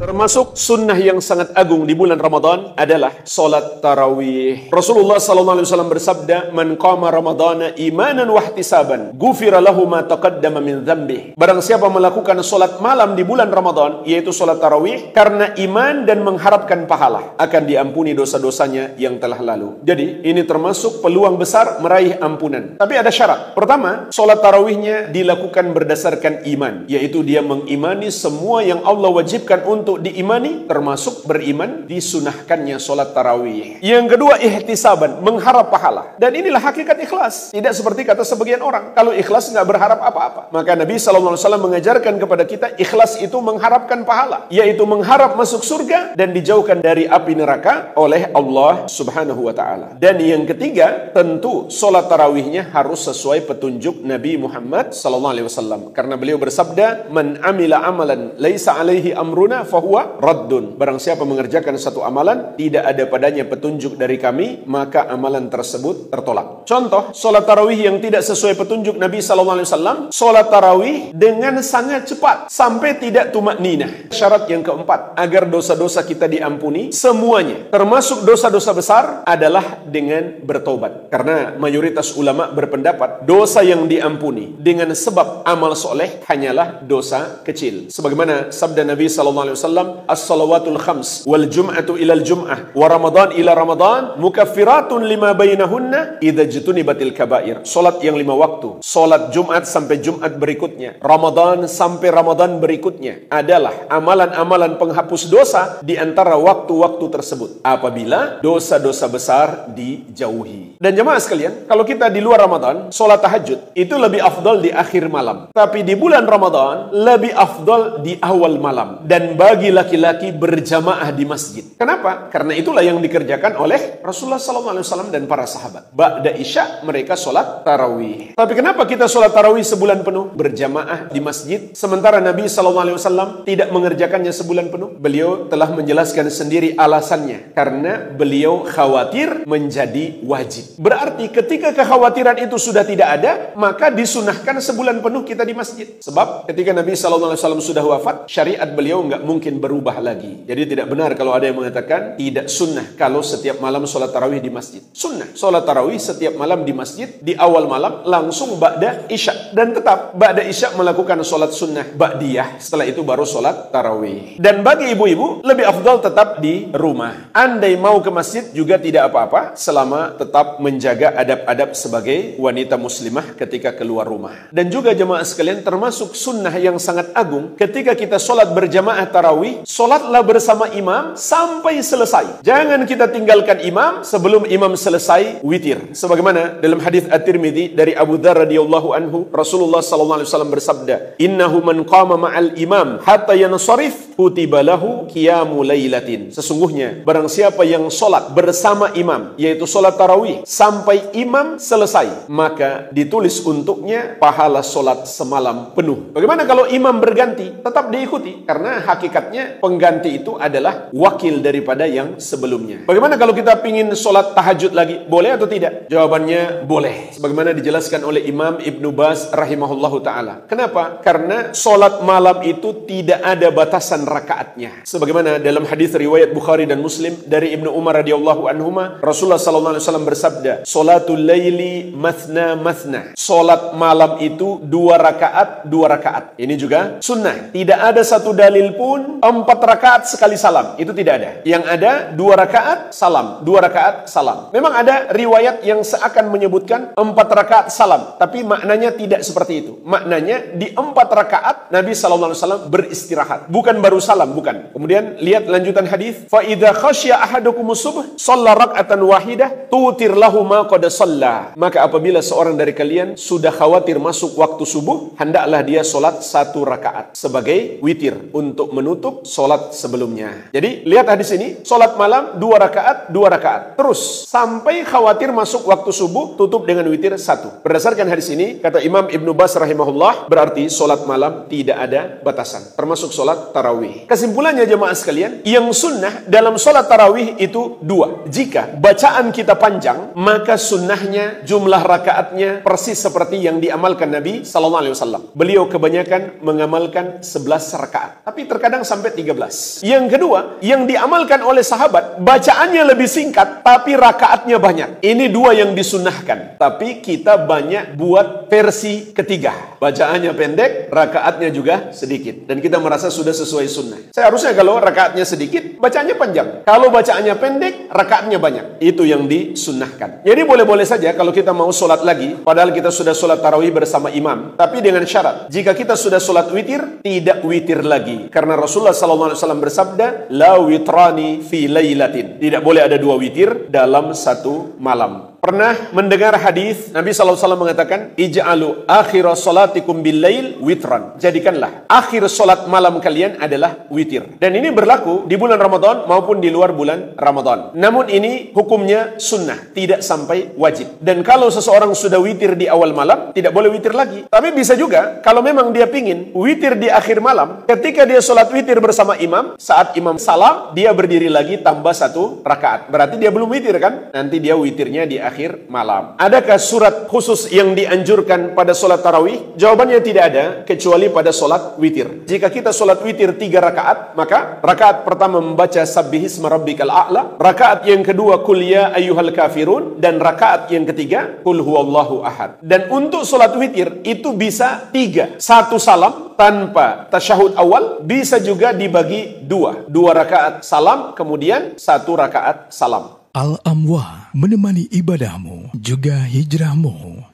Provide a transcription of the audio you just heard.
Termasuk sunnah yang sangat agung di bulan Ramadan adalah solat tarawih. Rasulullah SAW bersabda, "Man qama Ramadana imanan wa ihtisaban, ghufira lahu ma taqaddama min dzambih." Barang siapa melakukan solat malam di bulan Ramadan, yaitu solat tarawih, karena iman dan mengharapkan pahala, akan diampuni dosa-dosanya yang telah lalu. Jadi, ini termasuk peluang besar meraih ampunan. Tapi ada syarat. Pertama, solat tarawihnya dilakukan berdasarkan iman, yaitu dia mengimani semua yang Allah wajibkan untuk diimani, termasuk beriman disunahkannya solat tarawih. Yang kedua, ihtisaban, mengharap pahala. Dan inilah hakikat ikhlas. Tidak seperti kata sebagian orang, kalau ikhlas nggak berharap apa-apa. Maka Nabi SAW mengajarkan kepada kita, ikhlas itu mengharapkan pahala, yaitu mengharap masuk surga dan dijauhkan dari api neraka oleh Allah Subhanahu wa Ta'ala. Dan yang ketiga, tentu solat tarawihnya harus sesuai petunjuk Nabi Muhammad SAW, karena beliau bersabda, "Man amila amalan laisa alaihi amruna fahuwa raddun." Barang siapa mengerjakan satu amalan tidak ada padanya petunjuk dari kami, maka amalan tersebut tertolak. Contoh, solat tarawih yang tidak sesuai petunjuk Nabi SAW, solat tarawih dengan sangat cepat sampai tidak tumakninah. Syarat yang keempat, agar dosa-dosa kita diampuni semuanya, termasuk dosa-dosa besar, adalah dengan bertobat. Karena mayoritas ulama berpendapat dosa yang diampuni dengan sebab amal soleh hanyalah dosa kecil. Sebagaimana sabda Nabi SAW, "As-salawatul khams wal jum'atu ilal jum'ah wa ramadan ila ramadan mukaffiratun lima bainahunna idza jutunibatil kabair." Salat yang 5 waktu, salat Jumat sampai Jumat berikutnya, Ramadan sampai Ramadan berikutnya, adalah amalan-amalan penghapus dosa di antara waktu-waktu tersebut, apabila dosa-dosa besar dijauhi. Dan jemaah sekalian, kalau kita di luar Ramadan, salat tahajud itu lebih afdal di akhir malam. Tapi di bulan Ramadan lebih afdal di awal malam. Dan bagi laki-laki berjamaah di masjid. Kenapa? Karena itulah yang dikerjakan oleh Rasulullah SAW dan para sahabat. Ba'da isya mereka solat tarawih. Tapi kenapa kita solat tarawih sebulan penuh berjamaah di masjid, sementara Nabi SAW tidak mengerjakannya sebulan penuh? Beliau telah menjelaskan sendiri alasannya. Karena beliau khawatir menjadi wajib. Berarti ketika kekhawatiran itu sudah tidak ada, maka disunahkan sebulan penuh kita di masjid. Sebab ketika Nabi SAW sudah wafat, syariat beliau nggak mungkin berubah lagi. Jadi tidak benar kalau ada yang mengatakan tidak sunnah kalau setiap malam sholat tarawih di masjid. Sunnah sholat tarawih setiap malam di masjid, di awal malam langsung ba'da isya. Dan tetap ba'da isya melakukan sholat sunnah ba'diyah. Setelah itu baru sholat tarawih. Dan bagi ibu-ibu lebih afdal tetap di rumah. Andai mau ke masjid juga tidak apa-apa, selama tetap menjaga adab-adab sebagai wanita muslimah ketika keluar rumah. Dan juga jemaah sekalian, termasuk sunnah yang sangat agung, ketika kita sholat berjamaah tarawih, sholatlah bersama imam sampai selesai. Jangan kita tinggalkan imam sebelum imam selesai witir. Sebagaimana dalam hadis At-Tirmidzi dari Abu Dzar radhiyallahu anhu, Rasulullah SAW bersabda, "Innahu man qama ma'al imam hatta yansharif kutiba lahu qiyamu lailatin." Sesungguhnya barang siapa yang sholat bersama imam, yaitu sholat tarawih, sampai imam selesai, maka ditulis untuknya pahala sholat semalam penuh. Bagaimana kalau imam berganti? Tetap diikuti, karena hakikatnya pengganti itu adalah wakil daripada yang sebelumnya. Bagaimana kalau kita pingin sholat tahajud lagi? Boleh atau tidak? Jawabannya boleh. Sebagaimana dijelaskan oleh Imam Ibnu Baz rahimahullahu ta'ala. Kenapa? Karena sholat malam itu tidak ada batasan rakaatnya. Sebagaimana dalam hadis riwayat Bukhari dan Muslim dari Ibnu Umar radhiyallahu anhuma, Rasulullah SAW bersabda, "Sholatul laili mathna mathna." Sholat malam itu 2 rakaat, 2 rakaat. Ini juga sunnah. Tidak ada satu dalil pun 4 rakaat sekali salam. Itu tidak ada. Yang ada 2 rakaat salam, 2 rakaat salam. Memang ada riwayat yang seakan menyebutkan 4 rakaat salam, tapi maknanya tidak seperti itu. Maknanya di 4 rakaat Nabi SAW beristirahat. Bukan baru salam, bukan. Kemudian lihat lanjutan hadis, "Fa idza khasya ahadukumus subh, shalla rak'atan wahidah, tutir lahu ma qad shalla." Maka apabila seorang dari kalian sudah khawatir masuk waktu subuh, hendaklah dia solat 1 rakaat sebagai witir untuk menutup solat sebelumnya. Jadi lihat hadis ini, solat malam 2 rakaat, 2 rakaat. Terus sampai khawatir masuk waktu subuh, tutup dengan witir 1. Berdasarkan hadis ini, kata Imam Ibnu Baz rahimahullah, berarti solat malam tidak ada batasan, termasuk solat tarawih. tarawih. Kesimpulannya jemaah sekalian, yang sunnah dalam sholat tarawih itu 2. Jika bacaan kita panjang, maka sunnahnya jumlah rakaatnya persis seperti yang diamalkan Nabi SAW. Beliau kebanyakan mengamalkan 11 rakaat, tapi terkadang sampai 13. Yang kedua, yang diamalkan oleh sahabat, bacaannya lebih singkat, tapi rakaatnya banyak. Ini 2 yang disunnahkan, tapi kita banyak buat versi ketiga. Bacaannya pendek, rakaatnya juga sedikit. Dan kita merasa sudah sesuai sunnah. Seharusnya kalau rakaatnya sedikit, bacaannya panjang. Kalau bacaannya pendek, rakaatnya banyak. Itu yang disunnahkan. Jadi boleh-boleh saja kalau kita mau sholat lagi, padahal kita sudah sholat tarawih bersama imam. Tapi dengan syarat, jika kita sudah sholat witir, tidak witir lagi. Karena Rasulullah SAW bersabda, La witrani fi laylatin. Tidak boleh ada 2 witir dalam satu malam. Pernah mendengar hadis Nabi SAW mengatakan, Ij'alu akhir salatikum bil-lail witran. Jadikanlah akhir salat malam kalian adalah witir. Dan ini berlaku di bulan Ramadan maupun di luar bulan Ramadan. Namun ini hukumnya sunnah, tidak sampai wajib. Dan kalau seseorang sudah witir di awal malam, tidak boleh witir lagi. Tapi bisa juga kalau memang dia pingin witir di akhir malam, ketika dia salat witir bersama imam, saat imam salam, dia berdiri lagi tambah 1 rakaat. Berarti dia belum witir kan? Nanti dia witirnya di akhir malam. Adakah surat khusus yang dianjurkan pada solat tarawih? Jawabannya tidak ada, kecuali pada solat witir. Jika kita solat witir 3 rakaat, maka rakaat pertama membaca Sabbihisma Rabbikal A'la, rakaat yang kedua Qul ya ayyuhal kafirun, dan rakaat yang ketiga Qul huwallahu ahad. Dan untuk solat witir itu bisa 3. 1 salam tanpa tasyahud awal, bisa juga dibagi 2 rakaat salam, kemudian 1 rakaat salam. Al-Amwa, menemani ibadahmu juga hijrahmu.